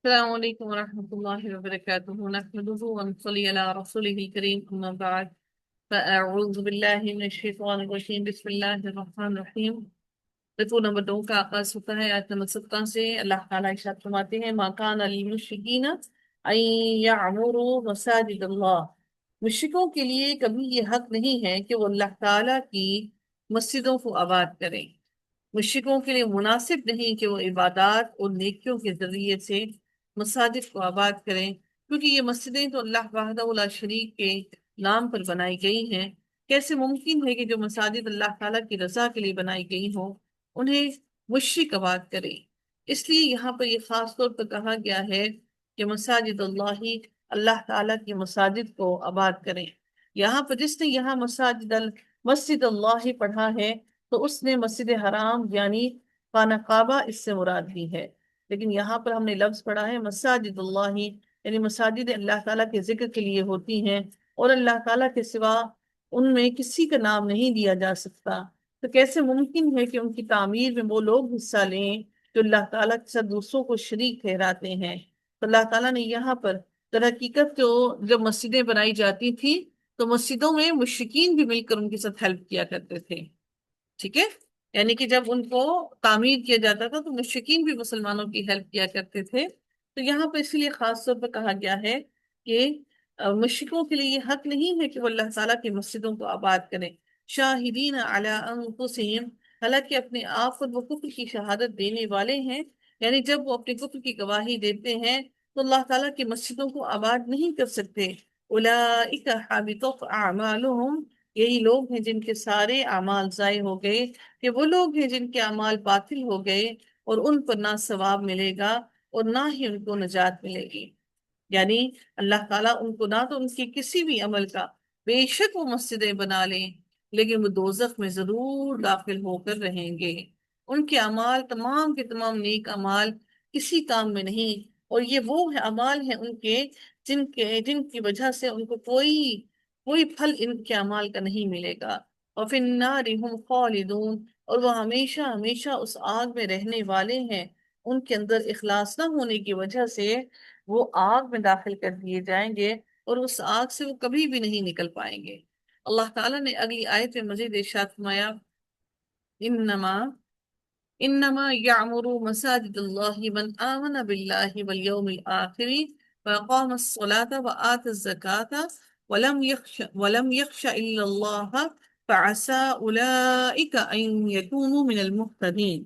السلام عليكم ورحمة الله وبركاته. نحمده ونصلي على رسوله الكريم، أما بعد، فأعوذ بالله من الشيطان الرجيم. بسم الله الرحمن الرحیم. رکوع نمبر 2 کا آغاز ہوتا ہے آیت نمبر 17 سے. اللہ تعالیٰ ارشاد فرماتے ہیں: ما کان للمشرکین ان یعمروا مساجد اللہ. مشرکوں کے لیے کبھی یہ حق نہیں ہے کہ وہ اللہ تعالیٰ کی مسجدوں کو آباد کریں. مشرکوں کے لیے مناسب نہیں کہ وہ عبادات اور نیکیوں کے ذریعے سے مساجد کو آباد کریں، کیونکہ یہ مسجدیں تو اللہ وحدہ لا شریک کے نام پر بنائی گئی ہیں. کیسے ممکن ہے کہ جو مساجد اللہ تعالیٰ کی رضا کے لیے بنائی گئی ہوں انہیں مشرک آباد کریں؟ اس لیے یہاں پر یہ خاص طور پر کہا گیا ہے کہ مساجد اللہ تعالیٰ کی مساجد کو آباد کریں. یہاں پر جس نے یہاں مسجد اللہ پڑھا ہے تو اس نے مسجد حرام یعنی خانہ کعبہ اس سے مراد لی ہے. لیکن یہاں پر ہم نے لفظ پڑھا ہے مساجد اللہ، یعنی مساجد اللہ تعالیٰ کے ذکر کے لیے ہوتی ہیں اور اللہ تعالیٰ کے سوا ان میں کسی کا نام نہیں لیا جا سکتا. تو کیسے ممکن ہے کہ ان کی تعمیر میں وہ لوگ حصہ لیں جو اللہ تعالیٰ کے ساتھ دوسروں کو شریک ٹھہراتے ہیں؟ تو اللہ تعالیٰ نے یہاں پر در حقیقت جو جب مسجدیں بنائی جاتی تھی تو مسجدوں میں مشرکین بھی مل کر ان کے ساتھ ہیلپ کیا کرتے تھے. ٹھیک ہے، یعنی کہ جب ان کو تعمیر کیا جاتا تھا تو مشرکین بھی مسلمانوں کی ہیلپ کیا کرتے تھے. تو یہاں پہ اس لیے خاص طور پر کہا گیا ہے کہ مشرکوں کے لیے یہ حق نہیں ہے کہ وہ اللہ تعالیٰ کی مسجدوں کو آباد کریں. شاہدین علی انفسہم، حالانکہ اپنے آپ پر وہ کفر کی شہادت دینے والے ہیں. یعنی جب وہ اپنے کفر کی گواہی دیتے ہیں تو اللہ تعالیٰ کی مسجدوں کو آباد نہیں کر سکتے. اولئک حبطت اعمالہم، یہی لوگ ہیں جن کے سارے اعمال ضائع ہو گئے، کہ وہ لوگ ہیں جن کے اعمال باطل ہو گئے اور ان پر نہ ثواب ملے گا اور نہ ہی ان کو نجات ملے گی. یعنی اللہ تعالیٰ ان کو نہ تو ان کے کسی بھی عمل کا، بے شک وہ مسجدیں بنا لیں لیکن وہ دوزخ میں ضرور داخل ہو کر رہیں گے. ان کے اعمال تمام کے تمام نیک اعمال کسی کام میں نہیں، اور یہ وہ اعمال ہیں ان کے جن کی وجہ سے ان کو کوئی پھل ان کے اعمال کا نہیں ملے گا. وَفِي النَّارِ هُمْ خَالِدُونَ، اور وہ ہمیشہ ہمیشہ اس آگ میں رہنے والے ہیں. ان کے اندر اخلاص نہ ہونے کی وجہ سے وہ آگ میں داخل کر دیے جائیں گے اور اس آگ سے وہ کبھی بھی نہیں نکل پائیں گے. اللہ تعالیٰ نے اگلی آیت میں مزید ارشاد فرمایا: انما يعمر مساجد الله من آمن بالله واليوم الآخر وأقام الصلاة وآتى الزكاة ولم يخش إلا الله فعسى أولئك أن يكونوا من المهتدين.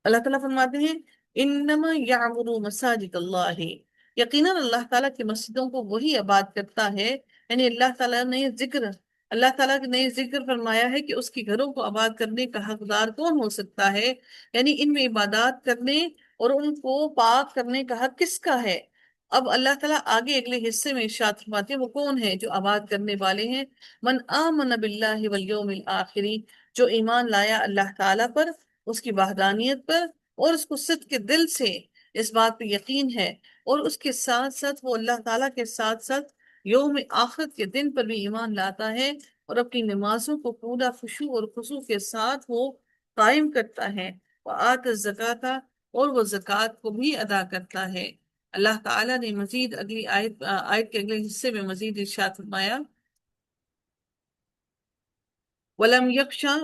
اللہ تعالیٰ فرماتے ہیں انما یعمر مساجد اللہ، یقیناً اللہ تعالیٰ کی مسجدوں کو وہی آباد کرتا ہے. یعنی اللہ تعالیٰ نے ذکر فرمایا ہے کہ اس کے گھروں کو آباد کرنے کا حقدار کون ہو سکتا ہے، یعنی ان میں عبادات کرنے اور ان کو پاک کرنے کا حق کس کا ہے. اب اللہ تعالیٰ آگے اگلے حصے میں ارشاد فرماتے ہیں وہ کون ہے جو آباد کرنے والے ہیں. من آمن باللہ والیوم الآخر، جو ایمان لایا اللہ تعالیٰ پر، اس کی وحدانیت پر، اور اس کو صدق کے دل سے اس بات پہ یقین ہے، اور اس کے ساتھ ساتھ وہ اللہ تعالیٰ کے ساتھ ساتھ یوم آخرت کے دن پر بھی ایمان لاتا ہے، اور اپنی نمازوں کو پورا خشوع اور خضوع کے ساتھ وہ قائم کرتا ہے. وآت الزکاۃ، اور وہ زکوٰۃ کو بھی ادا کرتا ہے. اللہ تعالیٰ نے مزید اگلی آیت کے اگلے حصے میں مزید ارشاد فرمایا: ولم یخشا،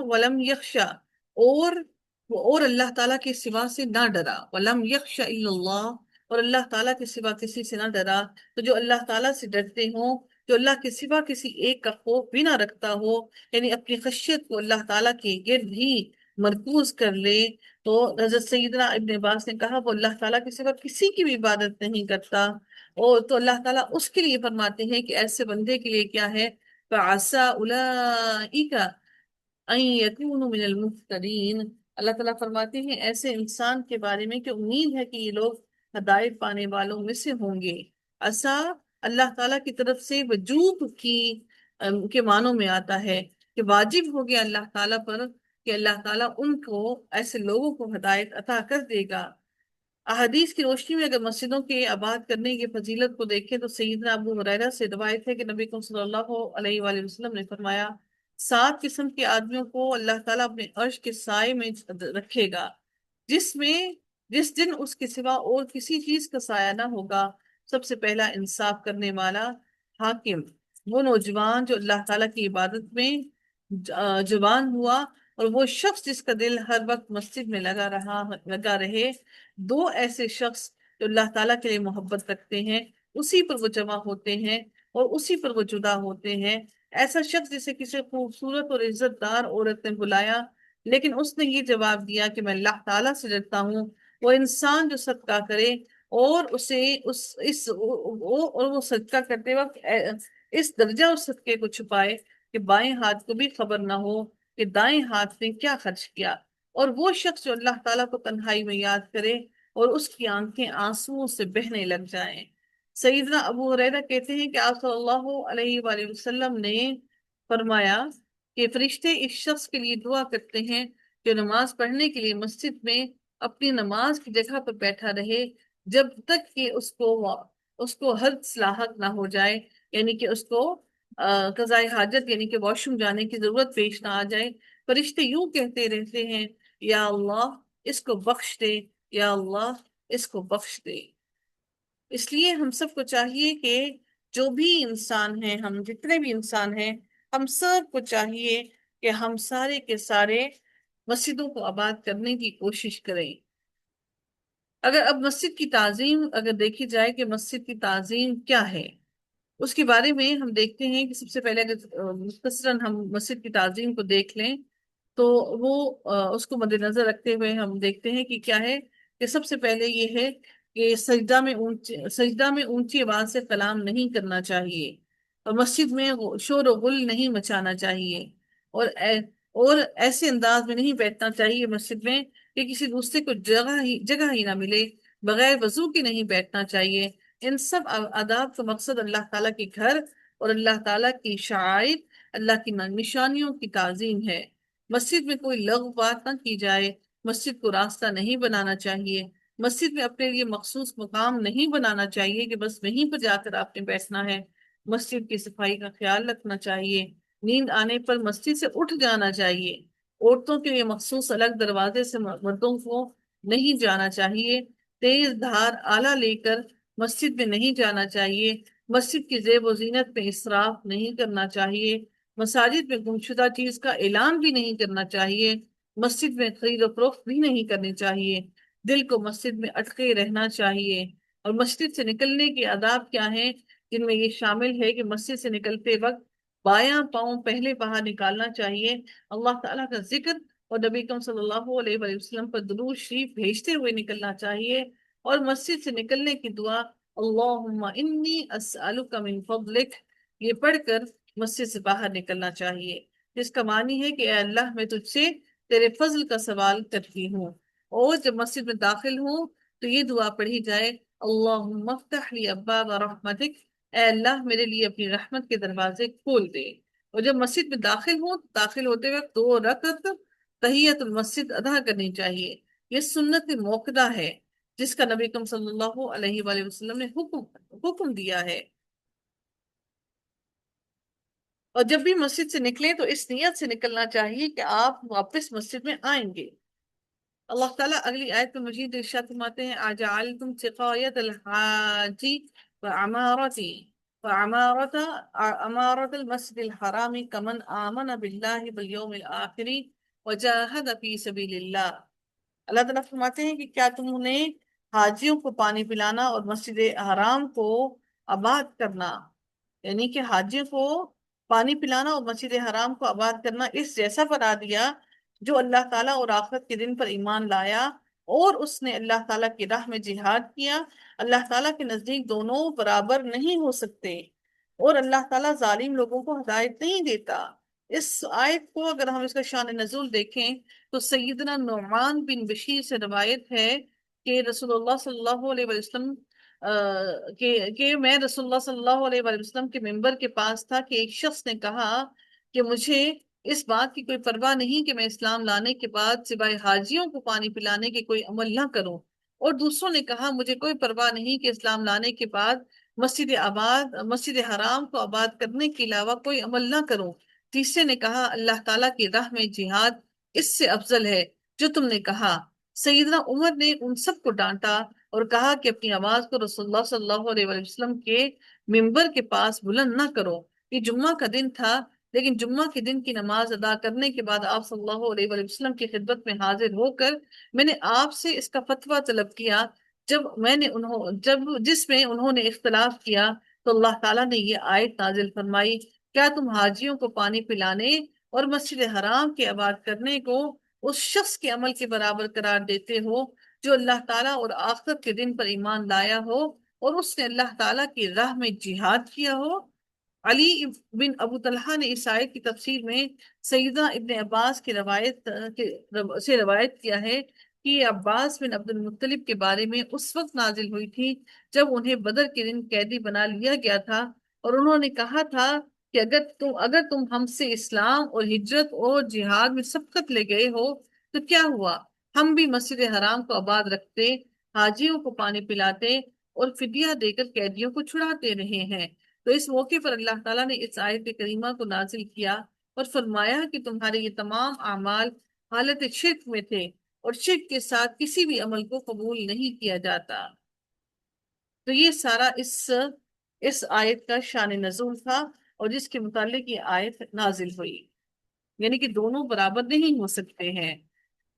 اور اللہ تعالیٰ کے سوا سے نہ ڈرا. ولم یخش الا اللہ، اور اللہ تعالیٰ کے سوا کسی سے نہ ڈرا. تو جو اللہ تعالیٰ سے ڈرتے ہوں، جو اللہ کے سوا کسی ایک کا خوف بھی نہ رکھتا ہو، یعنی اپنی خشیت کو اللہ تعالیٰ کے گرد ہی مرکوز کر لے، تو حضرت سیدنا ابن عباس نے کہا وہ اللہ تعالیٰ کے سوا کسی کی بھی عبادت نہیں کرتا. اور تو اللہ تعالیٰ اس کے لیے فرماتے ہیں کہ ایسے بندے کے لیے کیا ہے، فَعَسَىٰ أُولَٰئِكَ أَن يَكُونُوا مِنَ الْمُهْتَدِينَ. اللہ تعالیٰ فرماتے ہیں ایسے انسان کے بارے میں کہ امید ہے کہ یہ لوگ ہدایت پانے والوں میں سے ہوں گے. عسا اللہ تعالیٰ کی طرف سے وجوب کے معنوں میں آتا ہے کہ واجب ہو گیا اللہ تعالیٰ پر کہ اللہ تعالیٰ ان کو ایسے لوگوں کو ہدایت عطا کر دے گا. احادیث کی روشنی میں اگر مسجدوں کے آباد کرنے کی فضیلت کو دیکھیں تو سیدنا ابو ہریرہ سے روایت ہے کہ نبی کریم صلی اللہ علیہ وآلہ وسلم نے فرمایا 7 قسم کے آدمیوں کو اللہ تعالیٰ اپنے عرش کے سائے میں رکھے گا، جس میں جس دن اس کے سوا اور کسی چیز کا سایہ نہ ہوگا۔ سب سے پہلا انصاف کرنے والا حاکم وہ نوجوان جو اللہ تعالیٰ کی عبادت میں جوان ہوا، اور وہ شخص جس کا دل ہر وقت مسجد میں لگا رہے۔ دو ایسے شخص جو اللہ تعالیٰ کے لیے محبت رکھتے ہیں، اسی پر وہ جمع ہوتے ہیں اور اسی پر وہ جدا ہوتے ہیں۔ ایسا شخص جسے کسی خوبصورت اور عزت دار عورت نے بلایا، لیکن اس نے یہ جواب دیا کہ میں اللہ تعالیٰ سے ڈرتا ہوں۔ وہ انسان جو صدقہ کرے اور اسے اور وہ صدقہ کرتے وقت اس درجہ اس صدقے کو چھپائے کہ بائیں ہاتھ کو بھی خبر نہ ہو کہ دائیں ہاتھ نے کیا خرچ کیا، اور وہ شخص جو اللہ تعالیٰ کو تنہائی میں یاد کرے اور اس کی آنکھیں آنسوؤں سے بہنے لگ جائیں۔ سیدنا ابو ہریرہ کہتے ہیں کہ آپ صلی اللہ علیہ وآلہ وسلم نے فرمایا کہ فرشتے اس شخص کے لیے دعا کرتے ہیں جو نماز پڑھنے کے لیے مسجد میں اپنی نماز کی جگہ پر بیٹھا رہے، جب تک کہ اس کو حدث لاحق نہ ہو جائے، یعنی کہ اس کو قضاء حاجت یعنی کہ واش روم جانے کی ضرورت پیش نہ آ جائے۔ فرشتے یوں کہتے رہتے ہیں، یا اللہ اس کو بخش دے، یا اللہ اس کو بخش دے۔ اس لیے ہم سب کو چاہیے کہ جو بھی انسان ہیں، ہم جتنے بھی انسان ہیں، ہم سب کو چاہیے کہ ہم سارے کے سارے مسجدوں کو آباد کرنے کی کوشش کریں۔ اگر اب مسجد کی تعظیم اگر دیکھی جائے کہ مسجد کی تعظیم کیا ہے، اس کے بارے میں ہم دیکھتے ہیں کہ سب سے پہلے اگر مختصراً ہم مسجد کی تعظیم کو دیکھ لیں تو وہ اس کو مد نظر رکھتے ہوئے ہم دیکھتے ہیں کہ کیا ہے کہ سب سے پہلے یہ ہے کہ سجدہ میں اونچی آواز سے کلام نہیں کرنا چاہیے، اور مسجد میں شور و غل نہیں مچانا چاہیے، اور ایسے انداز میں نہیں بیٹھنا چاہیے مسجد میں کہ کسی دوسرے کو جگہ ہی نہ ملے۔ بغیر وضو کی نہیں بیٹھنا چاہیے۔ ان سب آداب کا مقصد اللہ تعالیٰ کے گھر اور اللہ تعالیٰ کی شعائر، اللہ کی نشانیوں کی تعظیم ہے۔ مسجد میں کوئی لغو بات نہ کی جائے، مسجد کو راستہ نہیں بنانا چاہیے، مسجد میں اپنے لیے مخصوص مقام نہیں بنانا چاہیے کہ بس وہیں پر جا کر آپ نے بیٹھنا ہے۔ مسجد کی صفائی کا خیال رکھنا چاہیے، نیند آنے پر مسجد سے اٹھ جانا چاہیے، عورتوں کے لیے مخصوص الگ دروازے سے مردوں کو نہیں جانا چاہیے، تیز دھار آلہ لے کر مسجد میں نہیں جانا چاہیے، مسجد کی زیب و زینت میں اسراف نہیں کرنا چاہیے، مساجد میں گمشدہ چیز کا اعلان بھی نہیں کرنا چاہیے، مسجد میں خرید و فروخت بھی نہیں کرنی چاہیے، دل کو مسجد میں اٹکے رہنا چاہیے۔ اور مسجد سے نکلنے کے آداب کیا ہیں، جن میں یہ شامل ہے کہ مسجد سے نکلتے وقت بایاں پاؤں پہلے باہر نکالنا چاہیے، اللہ تعالیٰ کا ذکر اور نبی کریم صلی اللہ علیہ وآلہ وسلم پر درود شریف بھیجتے ہوئے نکلنا چاہیے، اور مسجد سے نکلنے کی دعا اللہم انی اسألک من فضلک یہ پڑھ کر مسجد سے باہر نکلنا چاہیے، جس کا معنی ہے کہ اے اللہ میں تجھ سے تیرے فضل کا سوال کرتی ہوں۔ اور جب مسجد میں داخل ہوں تو یہ دعا پڑھی جائے اللہم افتح لی ابواب رحمتک، اے اللہ میرے لیے اپنی رحمت کے دروازے کھول دے۔ اور جب مسجد میں داخل ہوں، داخل ہوتے وقت 2 رکعت تحیت المسجد ادا کرنی چاہیے۔ یہ سنت موقدہ ہے جس کا نبی کریم صلی اللہ علیہ وآلہ وسلم نے حکم دیا ہے۔ اور جب بھی مسجد سے نکلیں تو اس نیت سے نکلنا چاہیے کہ آپ واپس مسجد میں آئیں گے۔ اللہ تعالیٰ اگلی آیت میں مجید ارشاد فرماتے ہیں اجعلتم سقایت الحاج وعمارة المسجد الحرام كمن آمن بالله باليوم الآخر وجاهد في سبيل الله۔ اللہ تعالیٰ فرماتے ہیں کہ کیا تم نے حاجیوں کو پانی پلانا اور مسجد حرام کو آباد کرنا، یعنی کہ حاجیوں کو پانی پلانا اور مسجد حرام کو آباد کرنا اس جیسا بنا دیا جو اللہ تعالیٰ اور آخرت کے دن پر ایمان لایا اور اس نے اللہ تعالیٰ کی راہ میں جہاد کیا۔ اللہ تعالیٰ کے نزدیک دونوں برابر نہیں ہو سکتے، اور اللہ تعالیٰ ظالم لوگوں کو ہدایت نہیں دیتا۔ اس آیت کو اگر ہم اس کا شان نزول دیکھیں تو سیدنا نعمان بن بشیر سے روایت ہے کہ رسول اللہ صلی اللہ علیہ وسلم کہ میں رسول اللہ صلی اللہ علیہ وسلم کے ممبر کے پاس تھا کہ ایک شخص نے کہا کہ مجھے اس بات کی کوئی پرواہ نہیں کہ میں اسلام لانے کے بعد سوائے حاجیوں کو پانی پلانے کے کوئی عمل نہ کروں، اور دوسروں نے کہا مجھے کوئی پرواہ نہیں کہ اسلام لانے کے بعد مسجد حرام کو آباد کرنے کے علاوہ کوئی عمل نہ کروں، تیسرے نے کہا اللہ تعالیٰ کی راہ میں جہاد اس سے افضل ہے جو تم نے کہا، سیدنا عمر نے ان سب کو ڈانٹا اور کہا کہ اپنی آواز کو رسول اللہ صلی اللہ علیہ وسلم کے ممبر کے پاس بلند نہ کرو۔ یہ جمعہ کا دن تھا، لیکن جمعہ کے دن کی نماز ادا کرنے کے بعد آپ صلی اللہ علیہ وسلم کی خدمت میں حاضر ہو کر میں نے آپ سے اس کا فتویٰ طلب کیا، جس میں انہوں نے اختلاف کیا تو اللہ تعالیٰ نے یہ آیت نازل فرمائی، کیا تم حاجیوں کو پانی پلانے اور مسجد حرام کے آباد کرنے کو اس شخص کے عمل کے برابر قرار دیتے ہو جو اللہ تعالیٰ اور آخرت کے دن پر ایمان لایا ہو اور اس نے اللہ تعالیٰ کی راہ میں جہاد کیا ہو؟ علی بن ابو طلحہ نے اس آیت کی تفسیر میں سیدنا ابن عباس کی روایت کیا ہے کہ یہ عباس بن عبد المطلب کے بارے میں اس وقت نازل ہوئی تھی جب انہیں بدر کے دن قیدی بنا لیا گیا تھا، اور انہوں نے کہا تھا کہ اگر تم ہم سے اسلام اور ہجرت اور جہاد میں سبقت لے گئے ہو تو کیا ہوا، ہم بھی مسجد حرام کو آباد رکھتے، حاجیوں کو پانی پلاتے اور فدیہ دے کر قیدیوں کو چھڑاتے رہے ہیں۔ تو اس موقع پر اللہ تعالیٰ نے اس آیت کریمہ کو نازل کیا اور فرمایا کہ تمہارے یہ تمام اعمال حالت شرک میں تھے اور شرک کے ساتھ کسی بھی عمل کو قبول نہیں کیا جاتا۔ تو یہ سارا اس آیت کا شان نزول تھا اور جس کے متعلق یہ آیت نازل ہوئی، یعنی کہ دونوں برابر نہیں ہو سکتے ہیں۔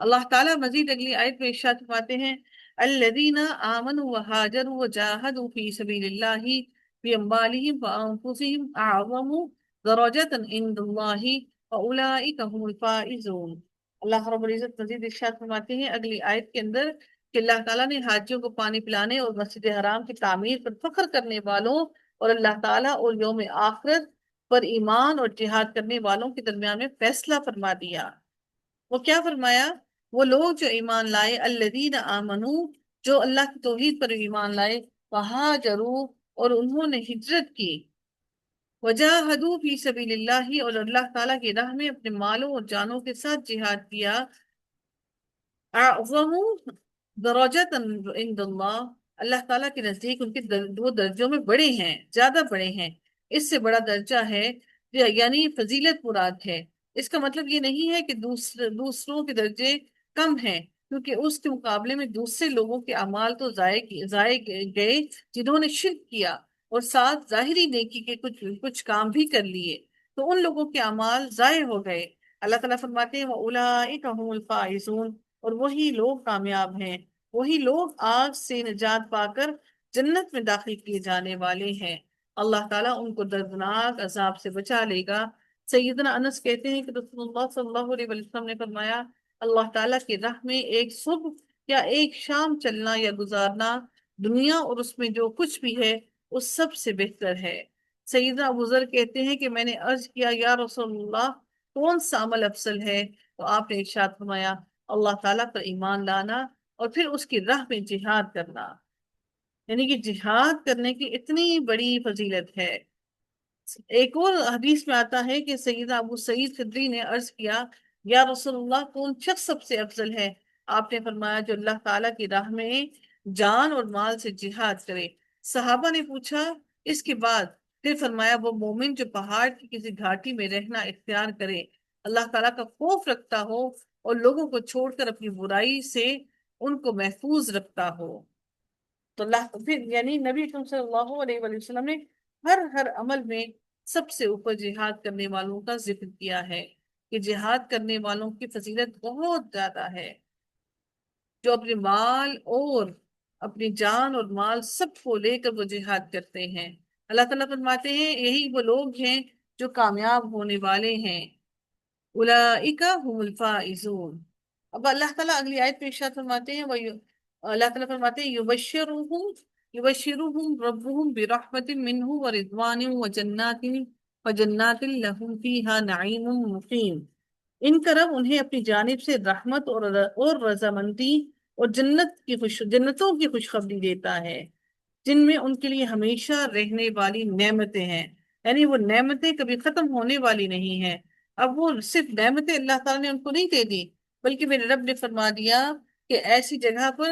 اللہ تعالیٰ مزید اگلی آیت میں ارشاد فرماتے ہیں الذین آمنوا وہاجروا وجاہدوا فی سبیل اللہ باموالہم وانفسہم اعظم درجۃ عند اللہ واولئک هم الفائزون۔ اللہ رب العزت مزید ارشاد فرماتے ہیں اگلی آیت کے اندر کہ اللہ تعالیٰ نے حاجیوں کو پانی پلانے اور مسجد حرام کی تعمیر پر فخر کرنے والوں اور اللہ تعالیٰ اور یوم آخرت پر ایمان اور جہاد کرنے والوں کے درمیان میں فیصلہ فرما دیا۔ وہ کیا فرمایا؟ وہ لوگ جو ایمان لائے، الذین آمنو، جو اللہ کی توحید پر ایمان لائے، وہاجروا، اور انہوں نے ہجرت کی، وجاہدوا فی سبیل اللہ، اور اللہ تعالیٰ کی راہ میں اپنے مالوں اور جانوں کے ساتھ جہاد کیا، اعظم درجات عند اللہ، اللہ تعالیٰ کے نزدیک ان کے وہ درجوں میں بڑے ہیں، زیادہ بڑے ہیں۔ اس سے بڑا درجہ ہے یعنی فضیلت مراد ہے۔ اس کا مطلب یہ نہیں ہے کہ دوسروں کے درجے کم ہیں، کیونکہ اس کے مقابلے میں دوسرے لوگوں کے اعمال تو ضائع گئے جنہوں نے شرک کیا اور ساتھ ظاہری نیکی کے کچھ کام بھی کر لیے، تو ان لوگوں کے اعمال ضائع ہو گئے۔ اللہ تعالیٰ فرماتے ہیں وَأُولَئِكَ هُمُ الْفَائِزُونَ، اور وہی لوگ کامیاب ہیں، وہی لوگ آگ سے نجات پا کر جنت میں داخل کیے جانے والے ہیں۔ اللہ تعالیٰ ان کو دردناک عذاب سے بچا لے گا۔ سیدنا انس کہتے ہیں کہ رسول اللہ صلی اللہ علیہ وسلم نے فرمایا اللہ تعالیٰ کی راہ میں ایک صبح یا ایک شام چلنا یا گزارنا دنیا اور اس میں جو کچھ بھی ہے اس سب سے بہتر ہے۔ سیدنا ابو ذر کہتے ہیں کہ میں نے عرض کیا یا رسول اللہ کون سا عمل افضل ہے؟ تو آپ نے ارشاد فرمایا اللہ تعالیٰ پر ایمان لانا اور پھر اس کی راہ میں جہاد کرنا، یعنی کہ جہاد کرنے کی اتنی بڑی فضیلت ہے۔ ایک اور حدیث میں آتا ہے کہ سیدنا ابو سعید خدری نے عرض کیا یا رسول اللہ کون شخص سب سے افضل ہے؟ آپ نے فرمایا جو اللہ تعالیٰ کی راہ میں جان اور مال سے جہاد کرے۔ صحابہ نے پوچھا اس کے بعد؟ پھر فرمایا وہ مومن جو پہاڑ کی کسی گھاٹی میں رہنا اختیار کرے، اللہ تعالیٰ کا خوف رکھتا ہو اور لوگوں کو چھوڑ کر اپنی برائی سے ان کو محفوظ رکھتا ہو۔ تو اللہ پھر یعنی نبی اکرم صلی اللہ علیہ وسلم نے ہر عمل میں سب سے اوپر جہاد کرنے والوں کا ذکر کیا ہے کہ جہاد کرنے والوں کی فضیلت بہت زیادہ ہے، جو اپنے مال اور اپنی جان اور مال سب کو لے کر وہ جہاد کرتے ہیں۔ اللہ تعالیٰ فرماتے ہیں یہی وہ لوگ ہیں جو کامیاب ہونے والے ہیں، اولئک هم الفائزون۔ اب اللہ تعالیٰ اگلی آیت میں ارشاد فرماتے ہیں اللہ تعالیٰ فرماتے ہیں یبشرهم ربهم برحمت منہ ورضوان وجنات لهم فیہا نعیم مقیم۔ ان کا رب انہیں اپنی جانب سے رحمت اور رضامندی اور جنتوں کی خوشخبری دیتا ہے جن میں ان کے لیے ہمیشہ رہنے والی نعمتیں ہیں، یعنی وہ نعمتیں کبھی ختم ہونے والی نہیں ہیں۔ اب وہ صرف نعمتیں اللہ تعالیٰ نے ان کو نہیں دے دی، بلکہ میرے رب نے فرما دیا کہ ایسی جگہ پر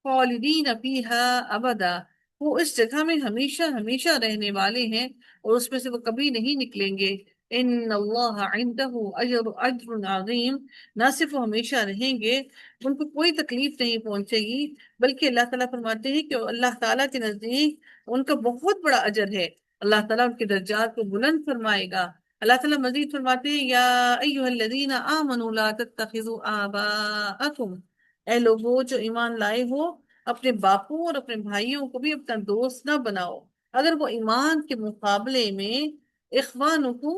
خالدین فیہا ابدا، وہ اس جگہ میں ہمیشہ ہمیشہ رہنے والے ہیں اور اس میں سے وہ کبھی نہیں نکلیں گے۔ ان اللہ عنده اجر عظیم، نہ صرف وہ ہمیشہ رہیں گے، ان کو کوئی تکلیف نہیں پہنچے گی، بلکہ اللہ تعالیٰ فرماتے ہیں کہ اللہ تعالیٰ کے نزدیک ان کا بہت بڑا اجر ہے، اللہ تعالیٰ ان کے درجات کو بلند فرمائے گا۔ اللہ تعالیٰ مزید فرماتے ہیں یا ایھا الذین آمنوا لا تتخذوا آباءکم، اے لوگو جو ایمان لائے ہو، اپنے باپوں اور اپنے بھائیوں کو بھی اپنا دوست نہ بناؤ، اگر وہ ایمان کے مقابلے میں اخوانکم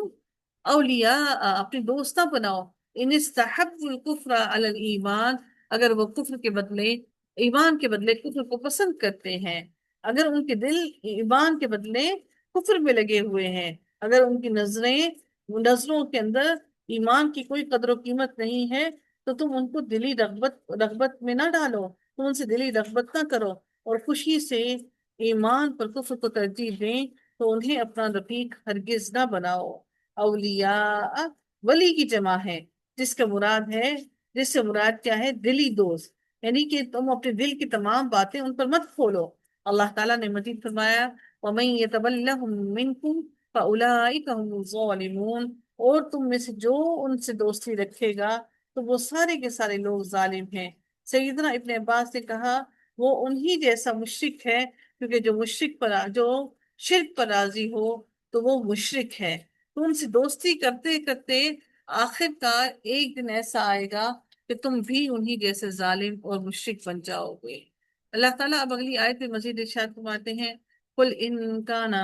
اولیاء اپنے دوست نہ بناؤ، ان استحبوا الکفر علی الایمان، اگر وہ کفر کے بدلے ایمان کے بدلے کفر کو پسند کرتے ہیں، اگر ان کے دل ایمان کے بدلے کفر میں لگے ہوئے ہیں، اگر ان کی نظروں کے اندر ایمان کی کوئی قدر و قیمت نہیں ہے، تو تم ان کو دلی رغبت میں نہ ڈالو، تم ان سے دلی رغبت نہ کرو، اور خوشی سے ایمان پر کفر کو ترجیح دیں تو انہیں اپنا رفیق ہرگز نہ بناؤ۔ اولیاء ولی کی جمع ہے، جس کا مراد ہے، جس سے مراد کیا ہے، دلی دوست، یعنی کہ تم اپنے دل کی تمام باتیں ان پر مت کھولو۔ اللہ تعالیٰ نے مزید فرمایا وَمَن يَتَوَلَّهُم مِّنكُمْ فَأُولَٰئِكَ هُمُ الظَّالِمُونَ، اور تم میں سے جو ان سے دوستی رکھے گا تو وہ سارے کے سارے لوگ ظالم ہیں۔ سیدنا ابن عباس نے کہا وہ انہی جیسا مشرک ہے، کیونکہ جو شرک پر راضی ہو تو وہ مشرک ہے۔ تو ان سے دوستی کرتے کرتے آخر کار ایک دن ایسا آئے گا کہ تم بھی انہی جیسے ظالم اور مشرک بن جاؤ گے۔ اللہ تعالیٰ اب اگلی آیت میں مزید ارشاد فرماتے ہیں قل ان کان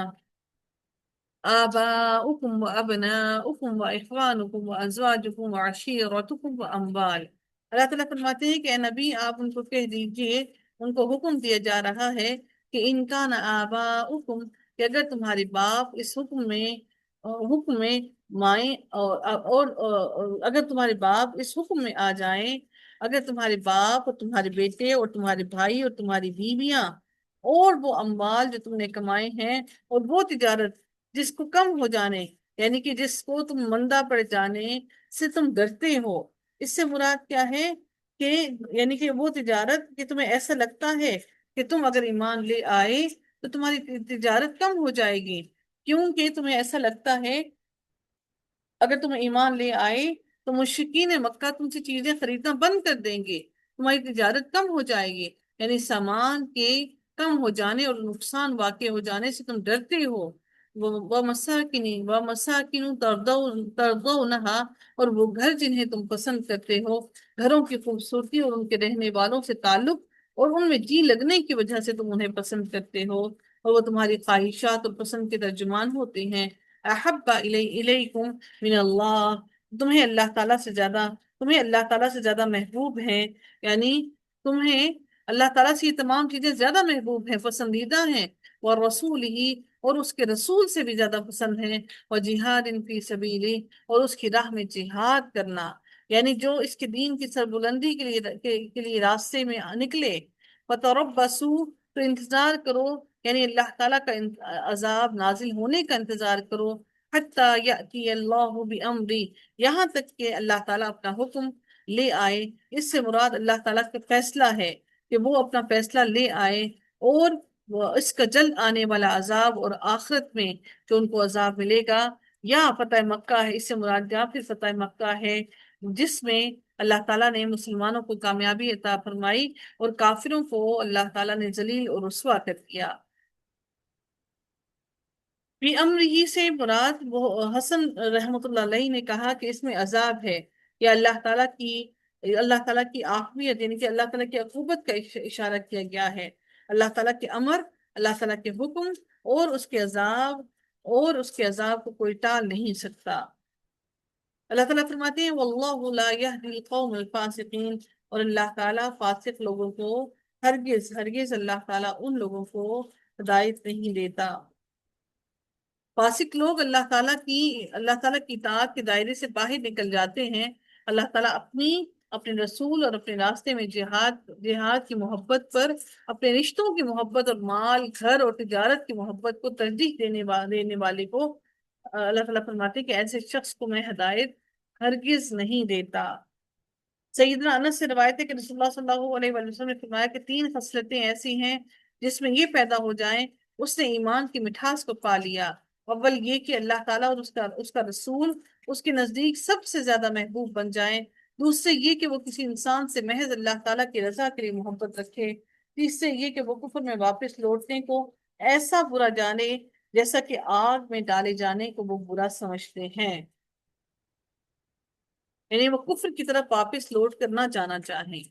آباؤکم وابناؤکم واخوانکم وازواجکم وعشیرتکم واموال، اللہ تعالیٰ فرماتے ہیں کہ اے نبی آپ ان کو کہہ دیجئے، ان کو حکم دیا جا رہا ہے کہ ان کان آباؤکم، کہ اگر تمہارے باپ اس حکم میں مائیں اور اگر تمہارے باپ اس حکم میں آ جائیں، اگر تمہارے باپ اور تمہارے بیٹے اور تمہارے بھائی اور تمہاری بیویاں اور وہ اموال جو تم نے کمائے ہیں، اور وہ تجارت جس کو کم ہو جانے، یعنی کہ جس کو تم مندہ پڑ جانے سے تم ڈرتے ہو، اس سے مراد کیا ہے کہ یعنی کہ وہ تجارت کہ تمہیں ایسا لگتا ہے کہ تم اگر ایمان لے آئے تو تمہاری تجارت کم ہو جائے گی، کیونکہ تمہیں ایسا لگتا ہے اگر تم ایمان لے آئے تو مشرکین مکہ تم سے چیزیں خریدنا بند کر دیں گے، تمہاری تجارت کم ہو جائے گی، یعنی سامان کے کم ہو جانے اور نقصان واقع ہو جانے سے تم ڈرتے ہو۔ وَمَسَاكِنُ تَرْضَوْنَهَا، اور وہ گھر جنہیں تم پسند کرتے ہو، گھروں کی خوبصورتی اور ان کے رہنے والوں سے تعلق اور ان میں جی لگنے کی وجہ سے تم انہیں پسند کرتے ہو، اور وہ تمہاری خواہشات اور پسند کے ترجمان ہوتے ہیں۔ احب الیکم من اللہ، تمہیں اللہ تعالیٰ سے زیادہ محبوب ہیں، یعنی تمہیں اللہ تعالیٰ سے یہ تمام چیزیں زیادہ محبوب ہیں، پسندیدہ ہیں، اور اور اس کے رسول سے بھی زیادہ پسند ہیں، وجہاد فی سبیلی، اور اس کی راہ میں جہاد کرنا، یعنی جو اس کے دین کی سربلندی کے لیے راستے میں نکلے، فتربصوا، تو انتظار کرو، یعنی اللہ تعالیٰ کا عذاب نازل ہونے کا انتظار کرو، حتیٰ یأتی اللہ بأمری، یہاں تک کہ اللہ تعالیٰ اپنا حکم لے آئے۔ اس سے مراد اللہ تعالیٰ کا فیصلہ ہے کہ وہ اپنا فیصلہ لے آئے، اور اس کا جلد آنے والا عذاب اور آخرت میں جو ان کو عذاب ملے گا، یا فتح مکہ ہے، اس سے مراد یا پھر فتح مکہ ہے جس میں اللہ تعالیٰ نے مسلمانوں کو کامیابی عطا فرمائی اور کافروں کو اللہ تعالیٰ نے ذلیل اور رسوا کر دیا۔ بھی امر ہی سے مراد وہ حسن رحمۃ اللہ علیہ نے کہا کہ اس میں عذاب ہے، یا اللہ تعالیٰ کی عافیت، یعنی کہ اللہ تعالیٰ کی عقوبت کا اشارہ کیا گیا ہے۔ اللہ تعالیٰ کے امر، اللہ تعالیٰ کے حکم اور اس کے عذاب کو کوئی ٹال نہیں سکتا۔ اللہ تعالیٰ فرماتے ہیں واللہ لا یہدی القوم الفاسقین، اور اللہ تعالیٰ فاسق لوگوں کو ہرگز اللہ تعالیٰ ان لوگوں کو ہدایت نہیں دیتا۔ فاسق لوگ اللہ تعالیٰ کی اطاعت کے دائرے سے باہر نکل جاتے ہیں، اللہ تعالیٰ اپنے رسول اور اپنے راستے میں جہاد کی محبت پر، اپنے رشتوں کی محبت اور مال، گھر اور تجارت کی محبت کو ترجیح دینے والے کو اللہ تعالیٰ فرماتے ہیں کہ ایسے شخص کو میں ہدایت ہرگز نہیں دیتا۔ سیدنا انس سے روایت ہے کہ رسول اللہ صلی اللہ علیہ وسلم نے فرمایا کہ 3 خصلتیں ایسی ہیں جس میں یہ پیدا ہو جائیں اس نے ایمان کی مٹھاس کو پا لیا، اول یہ کہ اللہ تعالیٰ اور اس کا رسول اس کے نزدیک سب سے زیادہ محبوب بن جائیں، دوسرے یہ کہ وہ کسی انسان سے محض اللہ تعالیٰ کی رضا کے لیے محبت رکھے، تیسرے یہ کہ وہ کفر میں واپس لوٹنے کو ایسا برا جانے جیسا کہ آگ میں ڈالے جانے کو وہ برا سمجھتے ہیں، یعنی وہ کفر کی طرف واپس لوٹ کر نہ جانا چاہیں۔